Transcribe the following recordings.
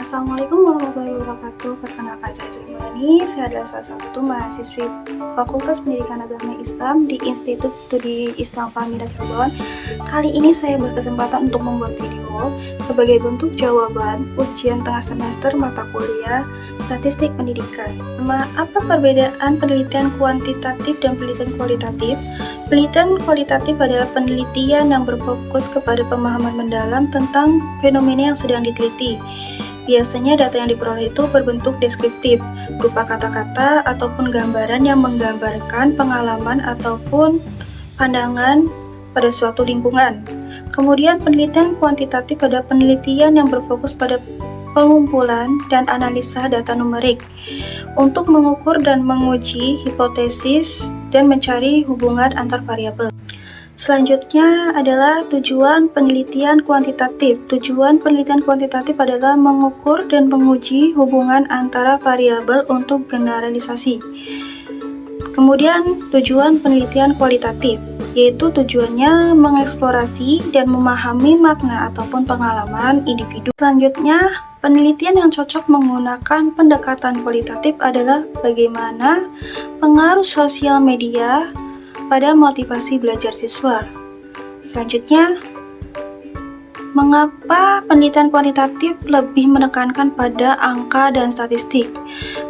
Assalamualaikum warahmatullahi wabarakatuh. Perkenalkan saya Sri Mulyani. Saya adalah salah satu mahasiswi Fakultas Pendidikan Agama Islam di Institut Studi Islam Fahmi Cirebon. Kali ini saya berkesempatan untuk membuat video sebagai bentuk jawaban ujian tengah semester mata kuliah Statistik Pendidikan. Apa perbedaan penelitian kuantitatif dan penelitian kualitatif? Penelitian kualitatif adalah penelitian yang berfokus kepada pemahaman mendalam tentang fenomena yang sedang diteliti. Biasanya data yang diperoleh itu berbentuk deskriptif, berupa kata-kata ataupun gambaran yang menggambarkan pengalaman ataupun pandangan pada suatu lingkungan. Kemudian penelitian kuantitatif adalah penelitian yang berfokus pada pengumpulan dan analisa data numerik untuk mengukur dan menguji hipotesis dan mencari hubungan antar variabel. Selanjutnya adalah tujuan penelitian kuantitatif. Tujuan penelitian kuantitatif adalah mengukur dan menguji hubungan antara variabel untuk generalisasi. Kemudian tujuan penelitian kualitatif, yaitu tujuannya mengeksplorasi dan memahami makna ataupun pengalaman individu. Selanjutnya, penelitian yang cocok menggunakan pendekatan kualitatif adalah bagaimana pengaruh sosial media pada motivasi belajar siswa. Selanjutnya, mengapa penelitian kuantitatif lebih menekankan pada angka dan statistik?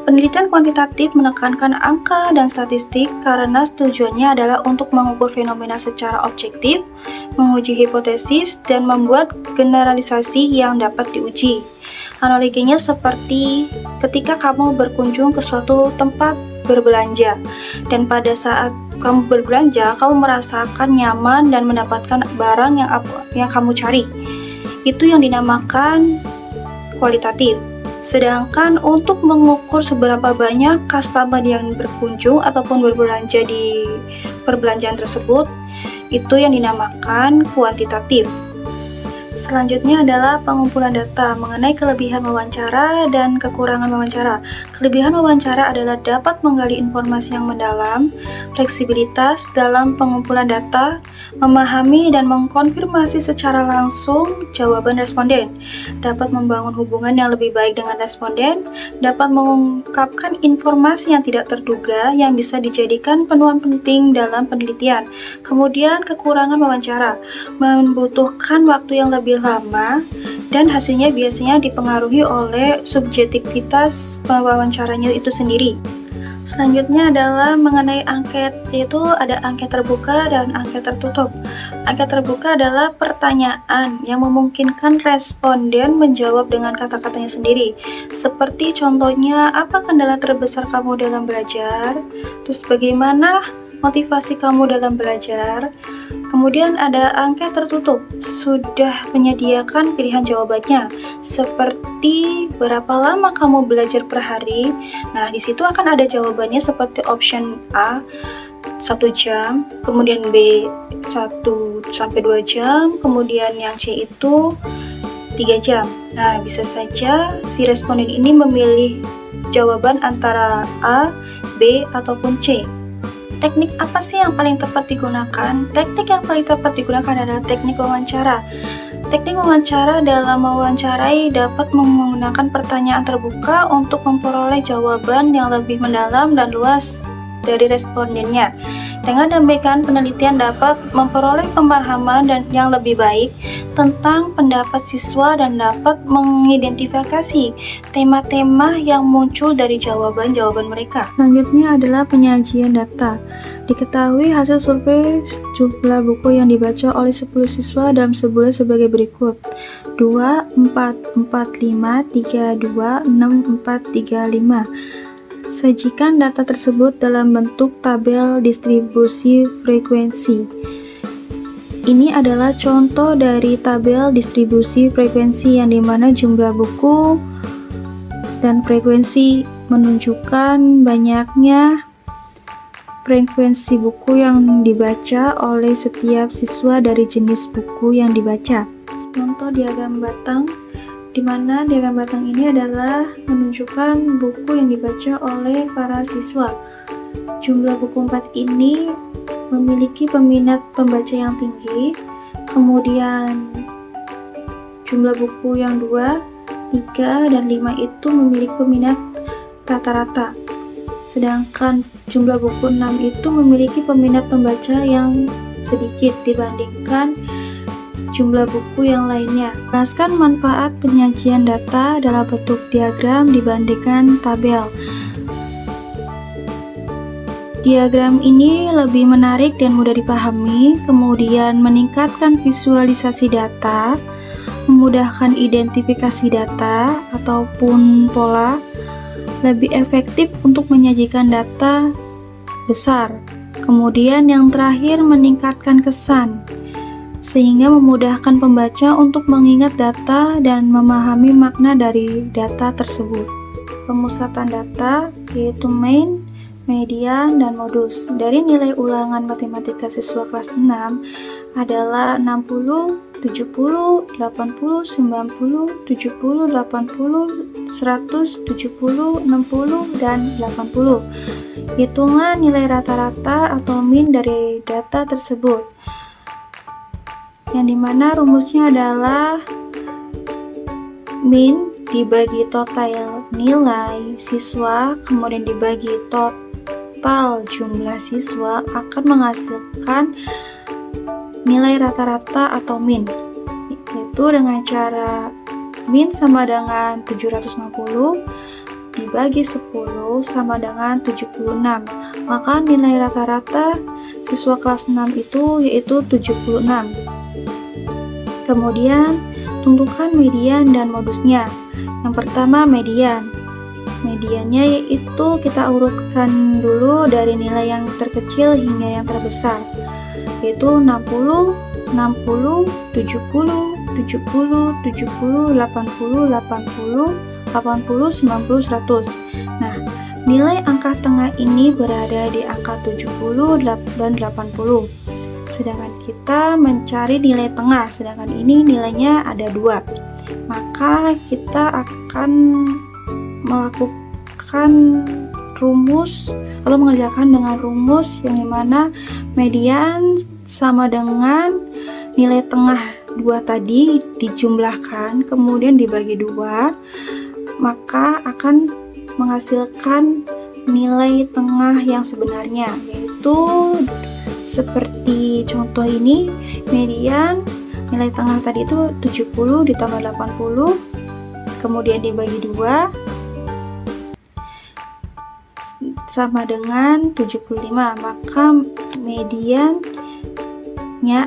Penelitian kuantitatif menekankan angka dan statistik karena tujuannya adalah untuk mengukur fenomena secara objektif, menguji hipotesis, dan membuat generalisasi yang dapat diuji. Analoginya seperti ketika kamu berkunjung ke suatu tempat berbelanja, dan pada saat kamu berbelanja, kamu merasakan nyaman dan mendapatkan barang yang kamu cari. Itu yang dinamakan kualitatif. Sedangkan untuk mengukur seberapa banyak customer yang berkunjung ataupun berbelanja di perbelanjaan tersebut, itu yang dinamakan kuantitatif. Selanjutnya adalah pengumpulan data mengenai kelebihan wawancara dan kekurangan wawancara. Kelebihan wawancara adalah dapat menggali informasi yang mendalam, fleksibilitas dalam pengumpulan data, memahami dan mengkonfirmasi secara langsung jawaban responden, dapat membangun hubungan yang lebih baik dengan responden, dapat mengungkapkan informasi yang tidak terduga yang bisa dijadikan penuan penting dalam penelitian. Kemudian kekurangan wawancara membutuhkan waktu yang lebih lama dan hasilnya biasanya dipengaruhi oleh subjektivitas wawancaranya itu sendiri. Selanjutnya adalah mengenai angket, yaitu ada angket terbuka dan angket tertutup. Angket terbuka adalah pertanyaan yang memungkinkan responden menjawab dengan kata-katanya sendiri. Seperti contohnya, apa kendala terbesar kamu dalam belajar? Terus bagaimana motivasi kamu dalam belajar? Kemudian ada angket tertutup, sudah menyediakan pilihan jawabannya, seperti berapa lama kamu belajar per hari. Nah, di situ akan ada jawabannya seperti option A 1 jam, kemudian B 1 sampai 2 jam, kemudian yang C itu 3 jam. Nah, bisa saja si responden ini memilih jawaban antara A, B, ataupun C. Teknik apa sih yang paling tepat digunakan? Teknik yang paling tepat digunakan adalah teknik wawancara. Teknik wawancara dalam mewawancarai dapat menggunakan pertanyaan terbuka untuk memperoleh jawaban yang lebih mendalam dan luas dari respondennya. Dengan demikian, penelitian dapat memperoleh pemahaman yang lebih baik tentang pendapat siswa dan dapat mengidentifikasi tema-tema yang muncul dari jawaban-jawaban mereka. Selanjutnya adalah penyajian data. Diketahui hasil survei jumlah buku yang dibaca oleh 10 siswa dalam sebulan sebagai berikut: 2, 4, 4, 5, 3, 2, 6, 4, 3, 5. Sajikan data tersebut dalam bentuk tabel distribusi frekuensi. Ini adalah contoh dari tabel distribusi frekuensi yang dimana jumlah buku dan frekuensi menunjukkan banyaknya frekuensi buku yang dibaca oleh setiap siswa dari jenis buku yang dibaca. Contoh diagram batang, di mana diagram batang ini adalah menunjukkan buku yang dibaca oleh para siswa. Jumlah buku 4 ini memiliki peminat pembaca yang tinggi, kemudian jumlah buku yang 2 3, dan 5 itu memiliki peminat rata-rata. Sedangkan jumlah buku 6 itu memiliki peminat pembaca yang sedikit dibandingkan jumlah buku yang lainnya. Jelaskan manfaat penyajian data dalam bentuk diagram dibandingkan tabel. Diagram ini lebih menarik dan mudah dipahami, kemudian meningkatkan visualisasi data, memudahkan identifikasi data ataupun pola, lebih efektif untuk menyajikan data besar. Kemudian yang terakhir meningkatkan kesan, sehingga memudahkan pembaca untuk mengingat data dan memahami makna dari data tersebut. Pemusatan data yaitu main, median, dan modus. Dari nilai ulangan matematika siswa kelas 6 adalah 60, 70, 80, 90, 70, 80, 100, 70, 60, dan 80. Hitungan nilai rata-rata atau min dari data tersebut, yang dimana rumusnya adalah min dibagi total nilai siswa kemudian dibagi total jumlah siswa akan menghasilkan nilai rata-rata atau min, yaitu dengan cara min sama dengan 760 dibagi 10 sama dengan 76, maka nilai rata-rata siswa kelas 6 itu yaitu 76. Kemudian tentukan median dan modusnya. Yang pertama median. Mediannya yaitu kita urutkan dulu dari nilai yang terkecil hingga yang terbesar, yaitu 60, 60, 70, 70, 70, 80, 80, 80, 90, 100. Nah, nilai angka tengah ini berada di angka 70 dan 80. Sedangkan kita mencari nilai tengah, sedangkan ini nilainya ada 2. Maka kita akan melakukan rumus atau mengerjakan dengan rumus yang dimana median sama dengan nilai tengah 2 tadi dijumlahkan kemudian dibagi 2, maka akan menghasilkan nilai tengah yang sebenarnya, yaitu seperti contoh ini, median nilai tengah tadi itu 70 ditambah 80 kemudian dibagi 2 sama dengan 75, maka mediannya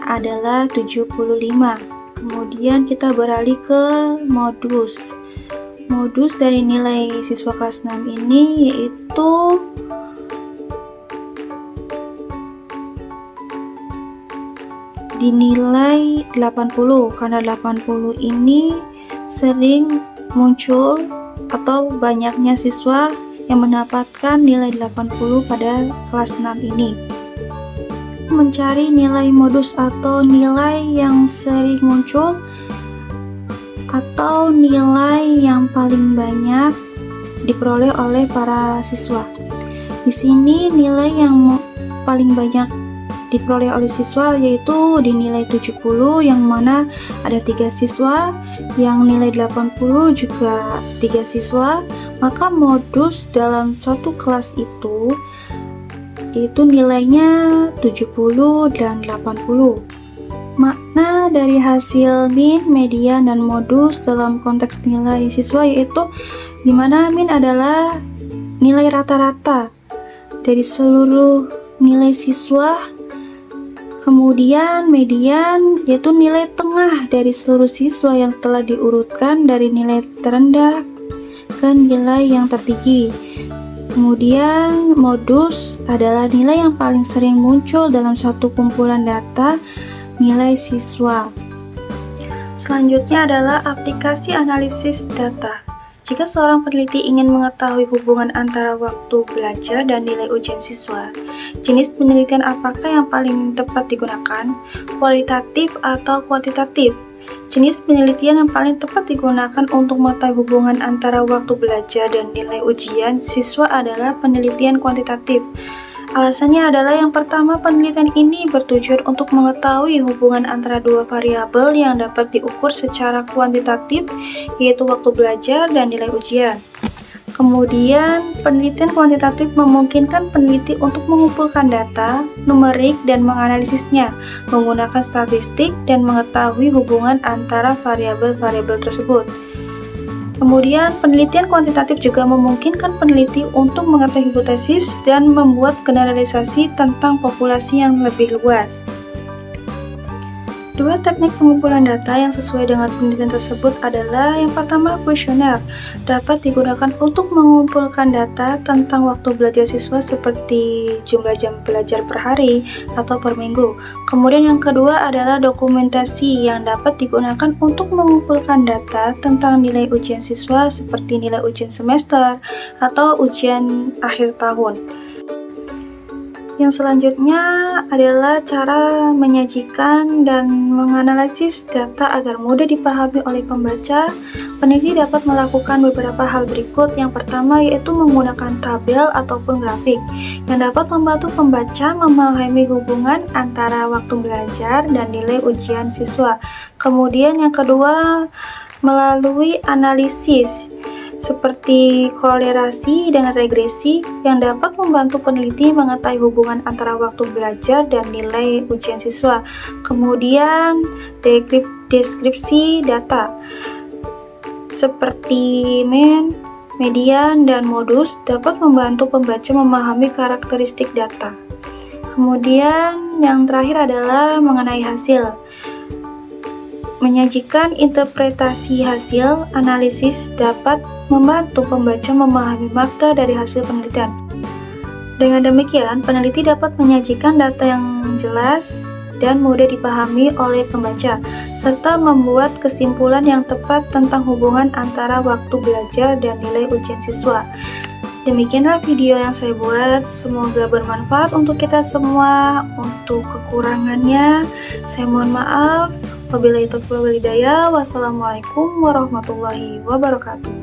adalah 75. Kemudian kita beralih ke modus. Modus dari nilai siswa kelas 6 ini yaitu dinilai 80, karena 80 ini sering muncul atau banyaknya siswa yang mendapatkan nilai 80 pada kelas 6 ini. Mencari nilai modus atau nilai yang sering muncul atau nilai yang paling banyak diperoleh oleh para siswa. Di sini nilai yang paling banyak diperoleh oleh siswa yaitu dinilai 70, yang mana ada 3 siswa, yang nilai 80 juga 3 siswa. Maka modus dalam satu kelas itu nilainya 70 dan 80. Makna dari hasil min, median, dan modus dalam konteks nilai siswa yaitu dimana min adalah nilai rata-rata dari seluruh nilai siswa, kemudian median yaitu nilai tengah dari seluruh siswa yang telah diurutkan dari nilai terendah ke nilai yang tertinggi. Kemudian modus adalah nilai yang paling sering muncul dalam satu kumpulan data nilai siswa. Selanjutnya adalah aplikasi analisis data. Jika seorang peneliti ingin mengetahui hubungan antara waktu belajar dan nilai ujian siswa, jenis penelitian apakah yang paling tepat digunakan? Kualitatif atau kuantitatif? Jenis penelitian yang paling tepat digunakan untuk mengetahui hubungan antara waktu belajar dan nilai ujian siswa adalah penelitian kuantitatif. Alasannya adalah yang pertama, penelitian ini bertujuan untuk mengetahui hubungan antara dua variabel yang dapat diukur secara kuantitatif, yaitu waktu belajar dan nilai ujian. Kemudian, penelitian kuantitatif memungkinkan peneliti untuk mengumpulkan data, numerik, dan menganalisisnya, menggunakan statistik dan mengetahui hubungan antara variabel-variabel tersebut. Kemudian, penelitian kuantitatif juga memungkinkan peneliti untuk mengetahui hipotesis dan membuat generalisasi tentang populasi yang lebih luas. Dua teknik pengumpulan data yang sesuai dengan penelitian tersebut adalah yang pertama, kuesioner, dapat digunakan untuk mengumpulkan data tentang waktu belajar siswa seperti jumlah jam belajar per hari atau per minggu. Kemudian yang kedua adalah dokumentasi yang dapat digunakan untuk mengumpulkan data tentang nilai ujian siswa seperti nilai ujian semester atau ujian akhir tahun. Yang selanjutnya adalah cara menyajikan dan menganalisis data agar mudah dipahami oleh pembaca. Peneliti dapat melakukan beberapa hal berikut. Yang pertama yaitu menggunakan tabel ataupun grafik yang dapat membantu pembaca memahami hubungan antara waktu belajar dan nilai ujian siswa. Kemudian yang kedua, melalui analisis seperti kolerasi dan regresi yang dapat membantu peneliti mengetahui hubungan antara waktu belajar dan nilai ujian siswa. Kemudian deskripsi data seperti mean, median, dan modus dapat membantu pembaca memahami karakteristik data. Kemudian yang terakhir adalah mengenai hasil. Menyajikan interpretasi hasil analisis dapat membantu pembaca memahami makna dari hasil penelitian. Dengan demikian, peneliti dapat menyajikan data yang jelas dan mudah dipahami oleh pembaca, serta membuat kesimpulan yang tepat tentang hubungan antara waktu belajar dan nilai ujian siswa. Demikianlah video yang saya buat, semoga bermanfaat untuk kita semua. Untuk kekurangannya, saya mohon maaf. Wabillahi taufiq wal hidayah. Wassalamualaikum warahmatullahi wabarakatuh.